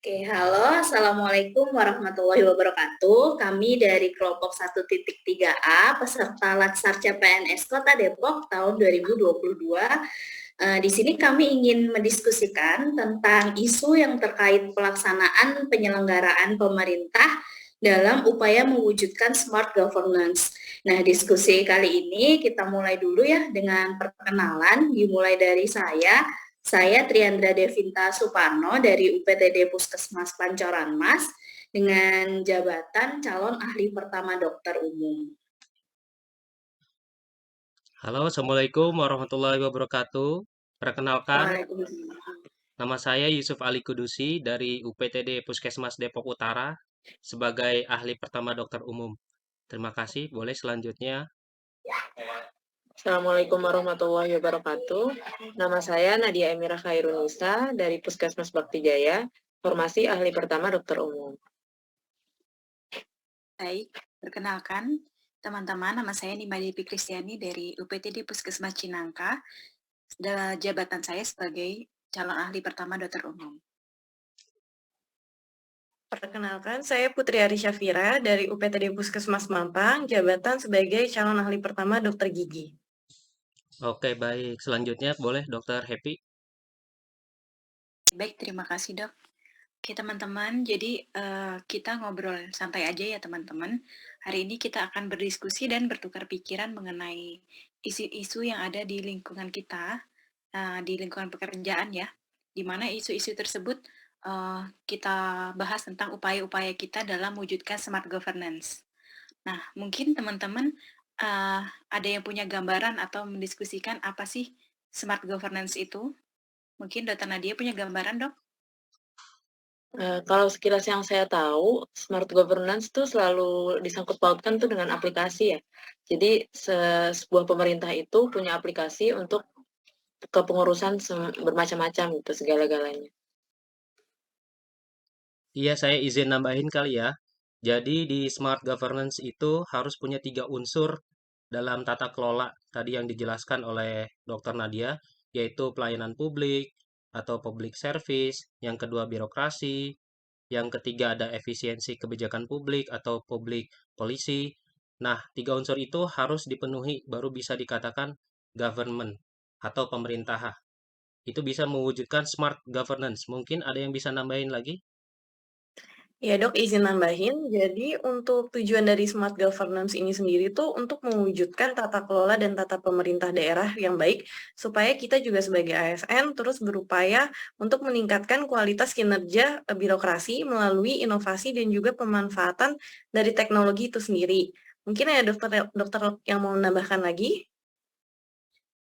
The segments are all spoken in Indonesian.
Oke, halo, Assalamualaikum warahmatullahi wabarakatuh. Kami dari kelompok 1.3A, peserta Latsar CPNS Kota Depok tahun 2022. Di sini kami ingin mendiskusikan tentang isu yang terkait pelaksanaan penyelenggaraan pemerintah dalam upaya mewujudkan smart governance. Nah, diskusi kali ini kita mulai dulu ya dengan perkenalan, dimulai dari saya Triandra Devinta Suparno dari UPTD Puskesmas Pancoran Mas dengan jabatan calon ahli pertama dokter umum. Halo, Assalamualaikum warahmatullahi wabarakatuh. Perkenalkan, Waalaikumsalam. nama saya Yusuf Ali Kudusi dari UPTD Puskesmas Depok Utara sebagai ahli pertama dokter umum. Terima kasih. Boleh selanjutnya. Assalamualaikum warahmatullahi wabarakatuh. Nama saya Nadia Emirah Khairunisa dari Puskesmas Bakti Jaya, formasi ahli pertama dokter umum. Baik, perkenalkan teman-teman, nama saya Nima Devi Kristiani dari UPTD Puskesmas Cinangka. Jabatan saya sebagai calon ahli pertama dokter umum. Perkenalkan, saya Putri Ari Syafira dari UPTD Puskesmas Mampang, jabatan sebagai calon ahli pertama dokter gigi. Oke, baik. Selanjutnya boleh Dokter Happy. Baik, terima kasih dok. Oke teman-teman, jadi kita ngobrol santai aja ya teman-teman. Hari ini kita akan berdiskusi dan bertukar pikiran mengenai isu-isu yang ada di lingkungan kita, di lingkungan pekerjaan ya, di mana isu-isu tersebut kita bahas tentang upaya-upaya kita dalam mewujudkan smart governance. Nah, mungkin teman-teman ada yang punya gambaran atau mendiskusikan apa sih smart governance itu? Mungkin Dr. Nadia punya gambaran, Dok? Kalau sekilas yang saya tahu, smart governance tuh selalu disangkut pautkan tuh dengan aplikasi ya. Jadi sebuah pemerintah itu punya aplikasi untuk kepengurusan bermacam-macam gitu segala-galanya. Iya, saya izin nambahin kali ya. Jadi di smart governance itu harus punya 3 unsur dalam tata kelola tadi yang dijelaskan oleh Dokter Nadia, yaitu pelayanan publik atau public service, yang kedua birokrasi, yang ketiga ada efisiensi kebijakan publik atau public policy. Nah, 3 unsur itu harus dipenuhi baru bisa dikatakan government atau pemerintahan. Itu bisa mewujudkan smart governance. Mungkin ada yang bisa nambahin lagi? Ya dok, izin nambahin. Jadi untuk tujuan dari smart governance ini sendiri tuh untuk mewujudkan tata kelola dan tata pemerintah daerah yang baik supaya kita juga sebagai ASN terus berupaya untuk meningkatkan kualitas kinerja birokrasi melalui inovasi dan juga pemanfaatan dari teknologi itu sendiri. Mungkin ada dokter yang mau menambahkan lagi?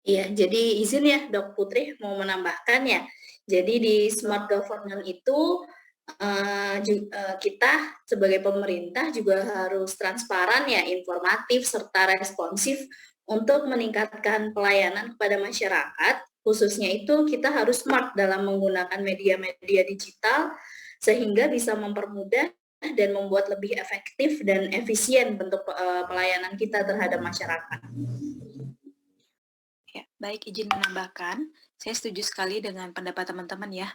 Iya, jadi izin ya Dok Putri mau menambahkan ya. Jadi di smart governance itu kita sebagai pemerintah juga harus transparan ya, informatif serta responsif untuk meningkatkan pelayanan kepada masyarakat. Khususnya itu kita harus smart dalam menggunakan media-media digital sehingga bisa mempermudah dan membuat lebih efektif dan efisien bentuk pelayanan kita terhadap masyarakat. Ya, baik izin menambahkan, saya setuju sekali dengan pendapat teman-teman ya.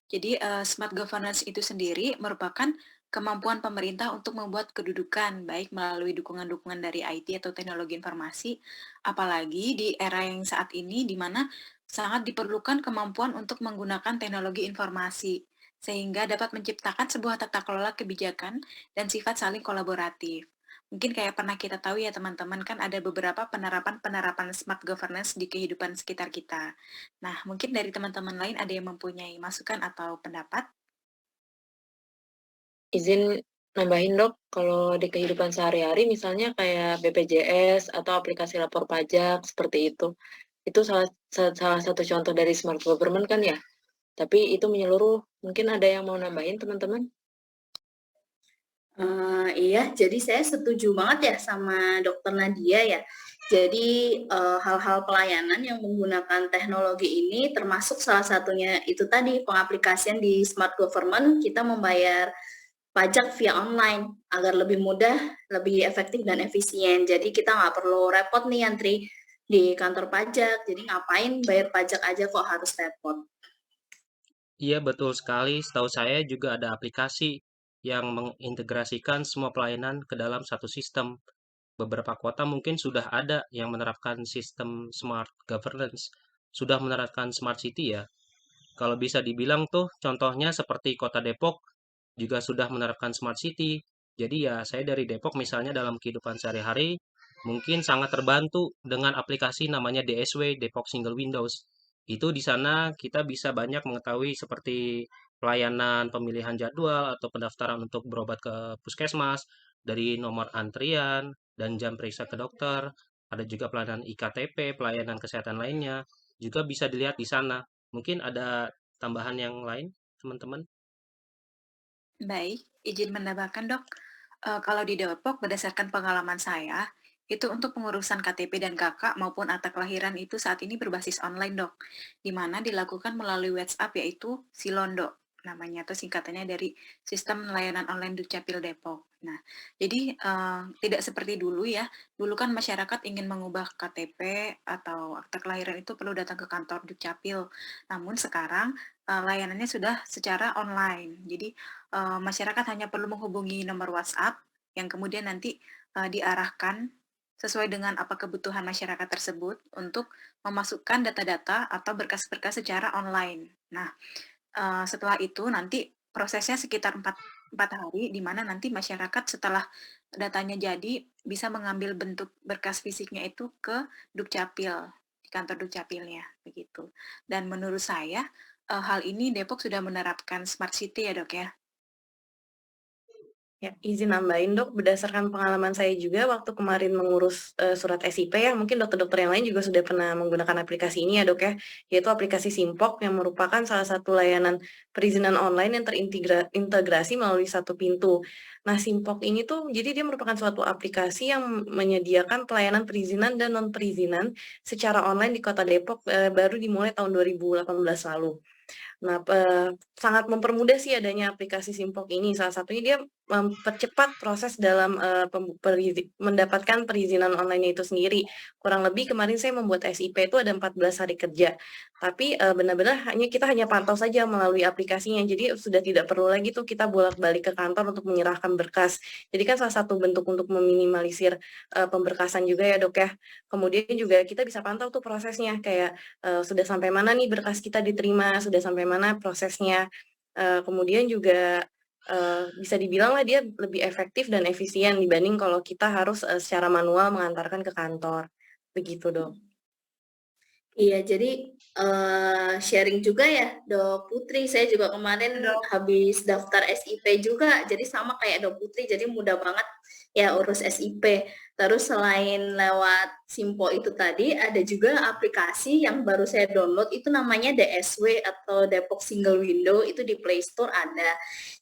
Jadi smart governance itu sendiri merupakan kemampuan pemerintah untuk membuat kedudukan baik melalui dukungan-dukungan dari IT atau teknologi informasi, apalagi di era yang saat ini di mana sangat diperlukan kemampuan untuk menggunakan teknologi informasi sehingga dapat menciptakan sebuah tata kelola kebijakan dan sifat saling kolaboratif. Mungkin kayak pernah kita tahu ya teman-teman kan ada beberapa penerapan-penerapan smart governance di kehidupan sekitar kita. Nah, mungkin dari teman-teman lain ada yang mempunyai masukan atau pendapat? Izin nambahin dok, kalau di kehidupan sehari-hari misalnya kayak BPJS atau aplikasi lapor pajak seperti itu salah satu contoh dari smart government kan ya, tapi itu menyeluruh. Mungkin ada yang mau nambahin teman-teman? Iya, jadi saya setuju banget ya sama Dokter Nadia ya. Jadi hal-hal pelayanan yang menggunakan teknologi ini termasuk salah satunya itu tadi pengaplikasian di smart government, kita membayar pajak via online agar lebih mudah, lebih efektif dan efisien. Jadi kita nggak perlu repot nih antri di kantor pajak. Jadi ngapain bayar pajak aja kok harus repot. Iya, betul sekali. Setahu saya juga ada aplikasi yang mengintegrasikan semua pelayanan ke dalam satu sistem. Beberapa kota mungkin sudah ada yang menerapkan sistem smart governance, sudah menerapkan smart city ya. Kalau bisa dibilang tuh contohnya seperti Kota Depok juga sudah menerapkan smart city. Jadi ya saya dari Depok misalnya dalam kehidupan sehari-hari mungkin sangat terbantu dengan aplikasi namanya DSW, Depok Single Windows. Itu di sana kita bisa banyak mengetahui seperti pelayanan pemilihan jadwal atau pendaftaran untuk berobat ke puskesmas dari nomor antrian dan jam periksa ke dokter. Ada juga pelayanan IKTP, pelayanan kesehatan lainnya juga bisa dilihat di sana. Mungkin ada tambahan yang lain, teman-teman? Baik, izin menambahkan dok, kalau di Depok berdasarkan pengalaman saya, itu untuk pengurusan KTP dan KK maupun akta kelahiran itu saat ini berbasis online dok, di mana dilakukan melalui WhatsApp yaitu Silondo namanya atau singkatannya dari Sistem Layanan Online Dukcapil Depok. Nah, jadi tidak seperti dulu ya, dulu kan masyarakat ingin mengubah KTP atau akta kelahiran itu perlu datang ke kantor Dukcapil, namun sekarang layanannya sudah secara online. Jadi masyarakat hanya perlu menghubungi nomor WhatsApp yang kemudian nanti diarahkan sesuai dengan apa kebutuhan masyarakat tersebut untuk memasukkan data-data atau berkas-berkas secara online. Nah, setelah itu nanti prosesnya sekitar 4 hari, di mana nanti masyarakat setelah datanya jadi bisa mengambil bentuk berkas fisiknya itu ke Dukcapil, di kantor Dukcapilnya, begitu. Dan menurut saya hal ini Depok sudah menerapkan Smart City ya dok ya. Ya, izin nambahin dok, berdasarkan pengalaman saya juga waktu kemarin mengurus surat SIP ya, mungkin dokter-dokter yang lain juga sudah pernah menggunakan aplikasi ini ya dok ya, yaitu aplikasi Simpok yang merupakan salah satu layanan perizinan online yang terintegrasi melalui satu pintu. Nah, Simpok ini tuh, jadi dia merupakan suatu aplikasi yang menyediakan pelayanan perizinan dan non-perizinan secara online di Kota Depok baru dimulai tahun 2018 lalu. Nah, sangat mempermudah sih adanya aplikasi Simpok ini. Salah satunya dia mempercepat proses dalam mendapatkan perizinan online itu sendiri. Kurang lebih kemarin saya membuat SIP itu ada 14 hari kerja. Tapi benar-benar kita hanya pantau saja melalui aplikasinya. Jadi sudah tidak perlu lagi tuh kita bolak-balik ke kantor untuk menyerahkan berkas. Jadi kan salah satu bentuk untuk meminimalisir pemberkasan juga ya dok ya. Kemudian juga kita bisa pantau tuh prosesnya kayak sudah sampai mana nih berkas kita diterima, sudah sampai mana prosesnya. Kemudian juga bisa dibilang lah dia lebih efektif dan efisien dibanding kalau kita harus secara manual mengantarkan ke kantor. Begitu dok. Iya, jadi sharing juga ya, Dok Putri. Saya juga kemarin Dok. habis daftar SIP juga, jadi sama kayak Dok Putri, jadi mudah banget ya urus SIP. Terus selain lewat Simpo itu tadi, ada juga aplikasi yang baru saya download, itu namanya DSW atau Depok Single Window, itu di Play Store ada.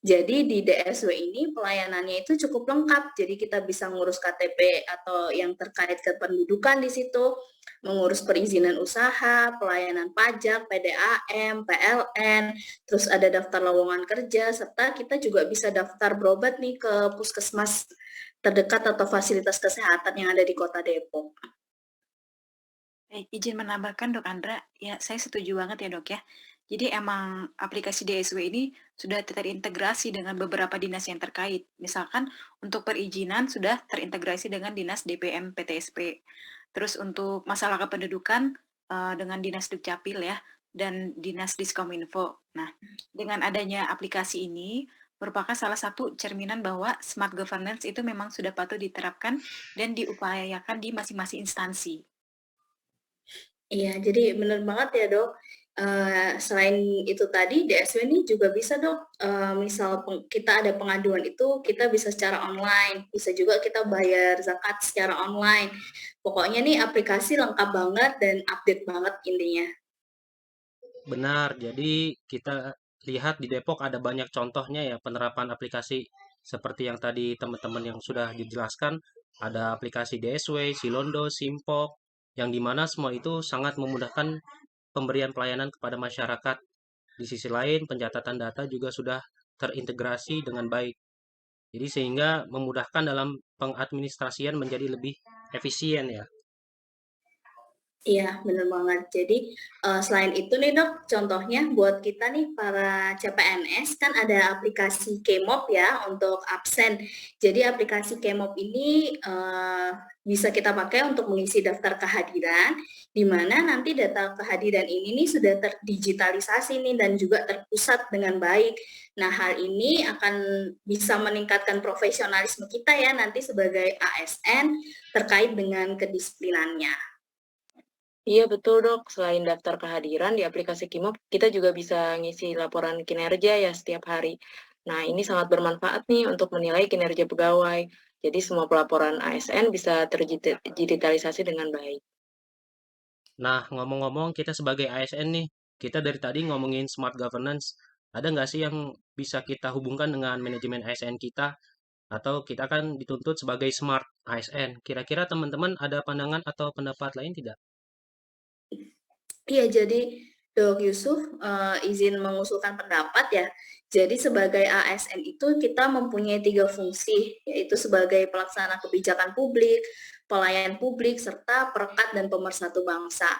Jadi di DSW ini pelayanannya itu cukup lengkap, jadi kita bisa ngurus KTP atau yang terkait kependudukan di situ, mengurus perizinan usaha, pelayanan pajak, PDAM, PLN, terus ada daftar lowongan kerja, serta kita juga bisa daftar berobat nih ke puskesmas terdekat atau fasilitas kesehatan yang ada di Kota Depok. Izin menambahkan dok Andra, ya saya setuju banget ya dok ya. Jadi emang aplikasi DSW ini sudah terintegrasi dengan beberapa dinas yang terkait. Misalkan untuk perizinan sudah terintegrasi dengan dinas DPM PTSP. Terus untuk masalah kependudukan dengan dinas Dukcapil ya dan dinas Diskominfo. Nah, dengan adanya aplikasi ini merupakan salah satu cerminan bahwa smart governance itu memang sudah patut diterapkan dan diupayakan di masing-masing instansi. Iya, jadi benar banget ya dok. Selain itu tadi, DSW ini juga bisa dok, misal kita ada pengaduan itu, kita bisa secara online, bisa juga kita bayar zakat secara online. Pokoknya nih aplikasi lengkap banget dan update banget intinya. Benar, jadi kita lihat di Depok ada banyak contohnya ya penerapan aplikasi seperti yang tadi teman-teman yang sudah dijelaskan, ada aplikasi DSW, Silondo, Simpok, yang dimana semua itu sangat memudahkan pemberian pelayanan kepada masyarakat. Di sisi lain, pencatatan data juga sudah terintegrasi dengan baik. Jadi sehingga memudahkan dalam pengadministrasian menjadi lebih efisien ya. Iya, bener banget. Jadi, selain itu nih Dok, contohnya buat kita nih para CPNS kan ada aplikasi Kmop ya untuk absen. Jadi aplikasi Kmop ini, bisa kita pakai untuk mengisi daftar kehadiran, di mana nanti data kehadiran ini nih sudah terdigitalisasi nih dan juga terpusat dengan baik. Nah, hal ini akan bisa meningkatkan profesionalisme kita ya nanti sebagai ASN terkait dengan kedisiplinannya. Iya betul dok, selain daftar kehadiran di aplikasi Kimop, kita juga bisa ngisi laporan kinerja ya setiap hari. Nah ini sangat bermanfaat nih untuk menilai kinerja pegawai. Jadi semua pelaporan ASN bisa terdigitalisasi dengan baik. Nah, ngomong-ngomong kita sebagai ASN nih, kita dari tadi ngomongin smart governance. Ada nggak sih yang bisa kita hubungkan dengan manajemen ASN kita? Atau kita kan dituntut sebagai smart ASN. Kira-kira teman-teman ada pandangan atau pendapat lain tidak? Iya, jadi Dok Yusuf, izin mengusulkan pendapat ya. Jadi sebagai ASN itu kita mempunyai 3 fungsi, yaitu sebagai pelaksana kebijakan publik, pelayan publik, serta perekat dan pemersatu bangsa.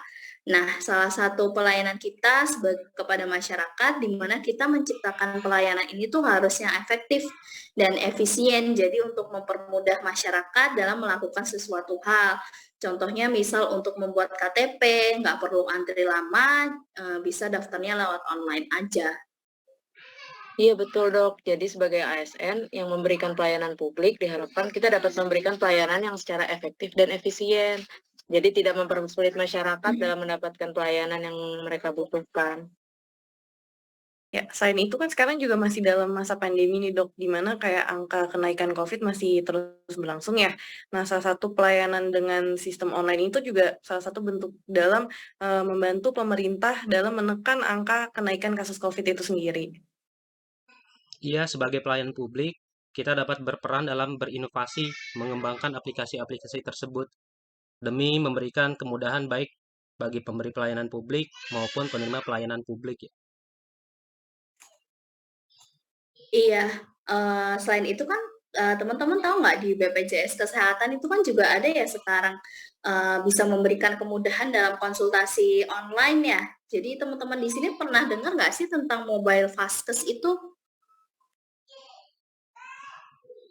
Nah, salah satu pelayanan kita kepada masyarakat di mana kita menciptakan pelayanan ini tuh harusnya efektif dan efisien. Jadi untuk mempermudah masyarakat dalam melakukan sesuatu hal. Contohnya misal untuk membuat KTP, nggak perlu antri lama, bisa daftarnya lewat online aja. Iya betul dok, jadi sebagai ASN yang memberikan pelayanan publik diharapkan kita dapat memberikan pelayanan yang secara efektif dan efisien. Jadi tidak mempersulit masyarakat dalam mendapatkan pelayanan yang mereka butuhkan. Ya, selain itu kan sekarang juga masih dalam masa pandemi nih dok, di mana kayak angka kenaikan COVID masih terus berlangsung ya. Nah, salah satu pelayanan dengan sistem online itu juga salah satu bentuk dalam membantu pemerintah dalam menekan angka kenaikan kasus COVID itu sendiri. Iya, sebagai pelayan publik, kita dapat berperan dalam berinovasi, mengembangkan aplikasi-aplikasi tersebut demi memberikan kemudahan baik bagi pemberi pelayanan publik maupun penerima pelayanan publik ya. Iya, selain itu kan, teman-teman tahu nggak di BPJS Kesehatan itu kan juga ada ya sekarang, bisa memberikan kemudahan dalam konsultasi online ya. Jadi teman-teman di sini pernah dengar nggak sih tentang mobile Vaskes itu?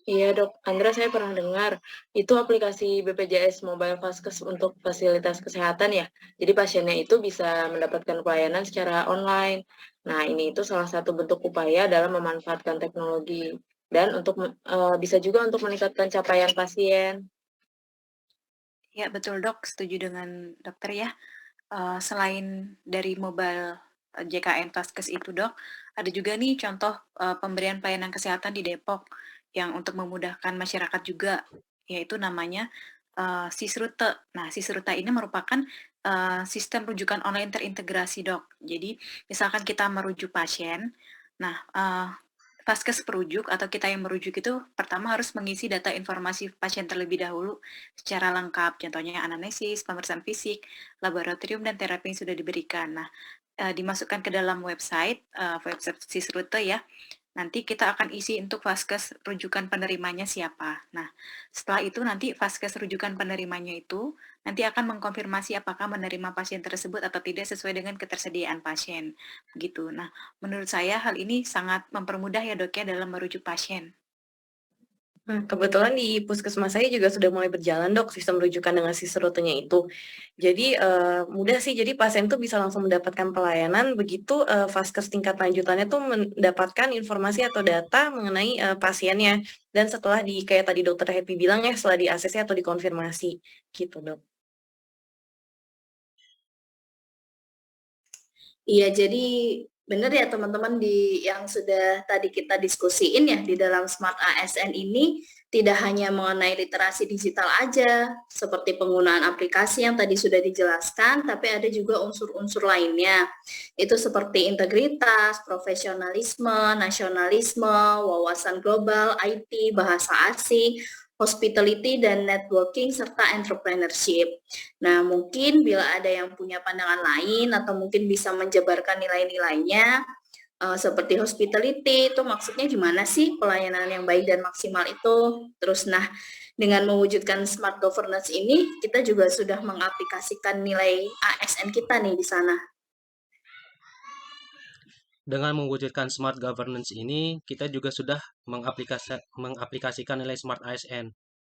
Iya dok, Andra saya pernah dengar, itu aplikasi BPJS Mobile Vaskes untuk fasilitas kesehatan ya. Jadi pasiennya itu bisa mendapatkan pelayanan secara online. Nah ini itu salah satu bentuk upaya dalam memanfaatkan teknologi. Dan untuk bisa juga untuk meningkatkan capaian pasien. Ya, betul dok, setuju dengan dokter ya. Selain dari mobile JKN Vaskes itu dok, ada juga nih contoh pemberian pelayanan kesehatan di Depok yang untuk memudahkan masyarakat juga, yaitu namanya Sisrute. Nah, Sisrute ini merupakan sistem rujukan online terintegrasi dok. Jadi, misalkan kita merujuk pasien, nah Vaskes perujuk atau kita yang merujuk itu pertama harus mengisi data informasi pasien terlebih dahulu secara lengkap, contohnya anamnesis, pemeriksaan fisik, laboratorium, dan terapi yang sudah diberikan. Nah, dimasukkan ke dalam website Sisrute ya. Nanti kita akan isi untuk Vaskes rujukan penerimanya siapa. Nah, setelah itu nanti Vaskes rujukan penerimanya itu nanti akan mengkonfirmasi apakah menerima pasien tersebut atau tidak sesuai dengan ketersediaan pasien. Begitu. Nah, menurut saya hal ini sangat mempermudah ya dok ya dalam merujuk pasien. Nah, kebetulan di puskesmas saya juga sudah mulai berjalan dok sistem rujukan dengan Sisrutenya itu. Jadi mudah sih, jadi pasien tuh bisa langsung mendapatkan pelayanan, begitu vaskes tingkat lanjutannya tuh mendapatkan informasi atau data mengenai pasiennya. Dan setelah kayak tadi dokter Happy bilang ya, setelah di ACC atau dikonfirmasi gitu dok. Iya, jadi benar ya teman-teman yang sudah tadi kita diskusiin ya di dalam Smart ASN ini tidak hanya mengenai literasi digital aja, seperti penggunaan aplikasi yang tadi sudah dijelaskan, tapi ada juga unsur-unsur lainnya. Itu seperti integritas, profesionalisme, nasionalisme, wawasan global, IT, bahasa asing, hospitality dan networking, serta entrepreneurship. Nah, mungkin bila ada yang punya pandangan lain atau mungkin bisa menjabarkan nilai-nilainya, seperti hospitality, itu maksudnya gimana sih pelayanan yang baik dan maksimal itu. Terus dengan mewujudkan smart governance ini, kita juga sudah mengaplikasikan nilai ASN kita nih di sana. Dengan mewujudkan smart governance ini, kita juga sudah mengaplikasikan nilai smart ASN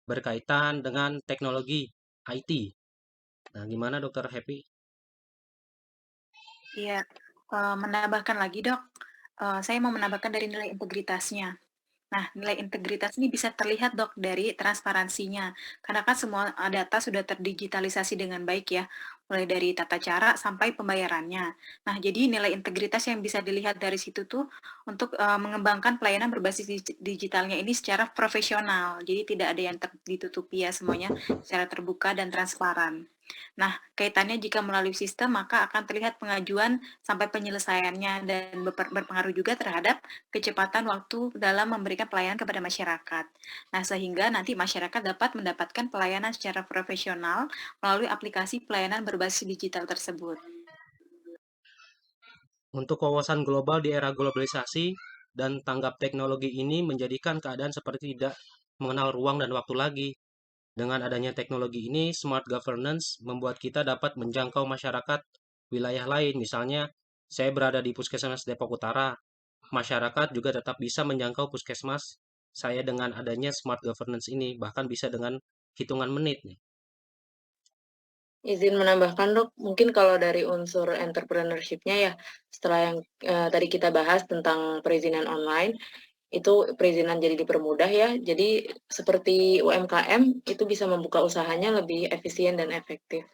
berkaitan dengan teknologi IT. Nah, gimana Dokter Happy? Iya, menambahkan lagi dok, saya mau menambahkan dari nilai integritasnya. Nah, nilai integritas ini bisa terlihat dok dari transparansinya, karena kan semua data sudah terdigitalisasi dengan baik ya, mulai dari tata cara sampai pembayarannya. Nah, jadi nilai integritas yang bisa dilihat dari situ tuh untuk mengembangkan pelayanan berbasis digitalnya ini secara profesional, jadi tidak ada yang ditutupi ya, semuanya secara terbuka dan transparan. Nah, kaitannya jika melalui sistem, maka akan terlihat pengajuan sampai penyelesaiannya dan berpengaruh juga terhadap kecepatan waktu dalam memberikan pelayanan kepada masyarakat. Nah, sehingga nanti masyarakat dapat mendapatkan pelayanan secara profesional melalui aplikasi pelayanan berbasis digital tersebut. Untuk wawasan global di era globalisasi dan tanggap teknologi ini menjadikan keadaan seperti tidak mengenal ruang dan waktu lagi. Dengan adanya teknologi ini, smart governance membuat kita dapat menjangkau masyarakat wilayah lain. Misalnya, saya berada di Puskesmas Depok Utara. Masyarakat juga tetap bisa menjangkau puskesmas saya dengan adanya smart governance ini, bahkan bisa dengan hitungan menit nih. Izin menambahkan dok, mungkin kalau dari unsur entrepreneurship-nya ya, setelah yang tadi kita bahas tentang perizinan online, itu perizinan jadi dipermudah ya. Jadi seperti UMKM itu bisa membuka usahanya lebih efisien dan efektif.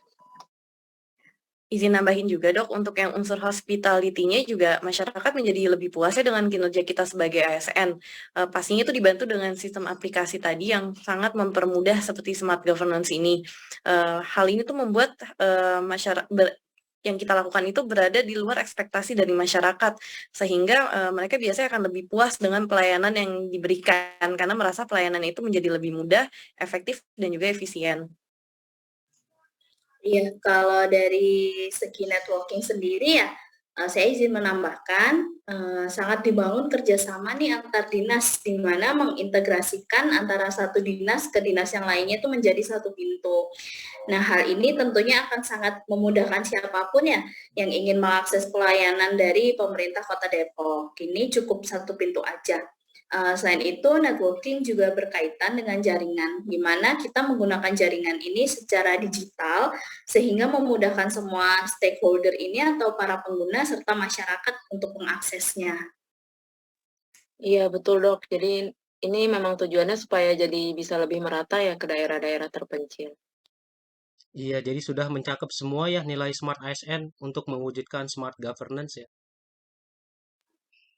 Izin nambahin juga dok, untuk yang unsur hospitality-nya juga masyarakat menjadi lebih puas ya dengan kinerja kita sebagai ASN. Pastinya itu dibantu dengan sistem aplikasi tadi yang sangat mempermudah seperti smart governance ini. Hal ini tuh membuat masyarakat yang kita lakukan itu berada di luar ekspektasi dari masyarakat, sehingga mereka biasanya akan lebih puas dengan pelayanan yang diberikan karena merasa pelayanan itu menjadi lebih mudah, efektif, dan juga efisien. Iya, kalau dari segi networking sendiri ya, saya izin menambahkan, sangat dibangun kerjasama nih antar dinas, di mana mengintegrasikan antara satu dinas ke dinas yang lainnya itu menjadi satu pintu. Nah, hal ini tentunya akan sangat memudahkan siapapun ya yang ingin mengakses pelayanan dari pemerintah Kota Depok. Ini cukup satu pintu aja. Selain itu, networking juga berkaitan dengan jaringan, di mana kita menggunakan jaringan ini secara digital sehingga memudahkan semua stakeholder ini atau para pengguna serta masyarakat untuk mengaksesnya. Iya betul dok, jadi ini memang tujuannya supaya jadi bisa lebih merata ya ke daerah-daerah terpencil. Iya, jadi sudah mencakup semua ya nilai smart ASN untuk mewujudkan smart governance ya.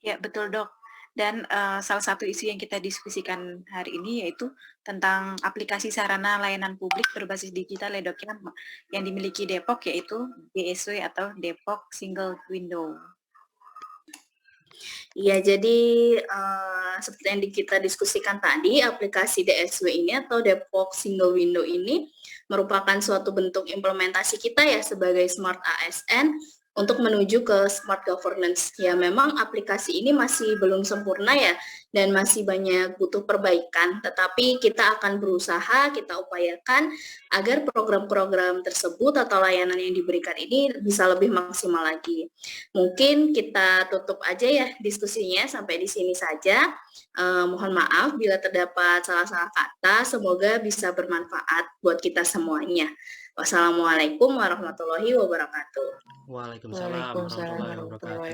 Ya, betul dok. Dan salah satu isu yang kita diskusikan hari ini yaitu tentang aplikasi sarana layanan publik berbasis digital ya dok, yang dimiliki Depok yaitu DSW atau Depok Single Window. Iya, jadi seperti yang kita diskusikan tadi, aplikasi DSW ini atau Depok Single Window ini merupakan suatu bentuk implementasi kita ya sebagai smart ASN untuk menuju ke smart governance. Ya memang aplikasi ini masih belum sempurna ya dan masih banyak butuh perbaikan, tetapi kita akan berusaha, kita upayakan agar program-program tersebut atau layanan yang diberikan ini bisa lebih maksimal lagi. Mungkin kita tutup aja ya diskusinya sampai di sini saja. Mohon maaf bila terdapat salah-salah kata, semoga bisa bermanfaat buat kita semuanya. Wassalamualaikum warahmatullahi wabarakatuh. Waalaikumsalam warahmatullahi wabarakatuh.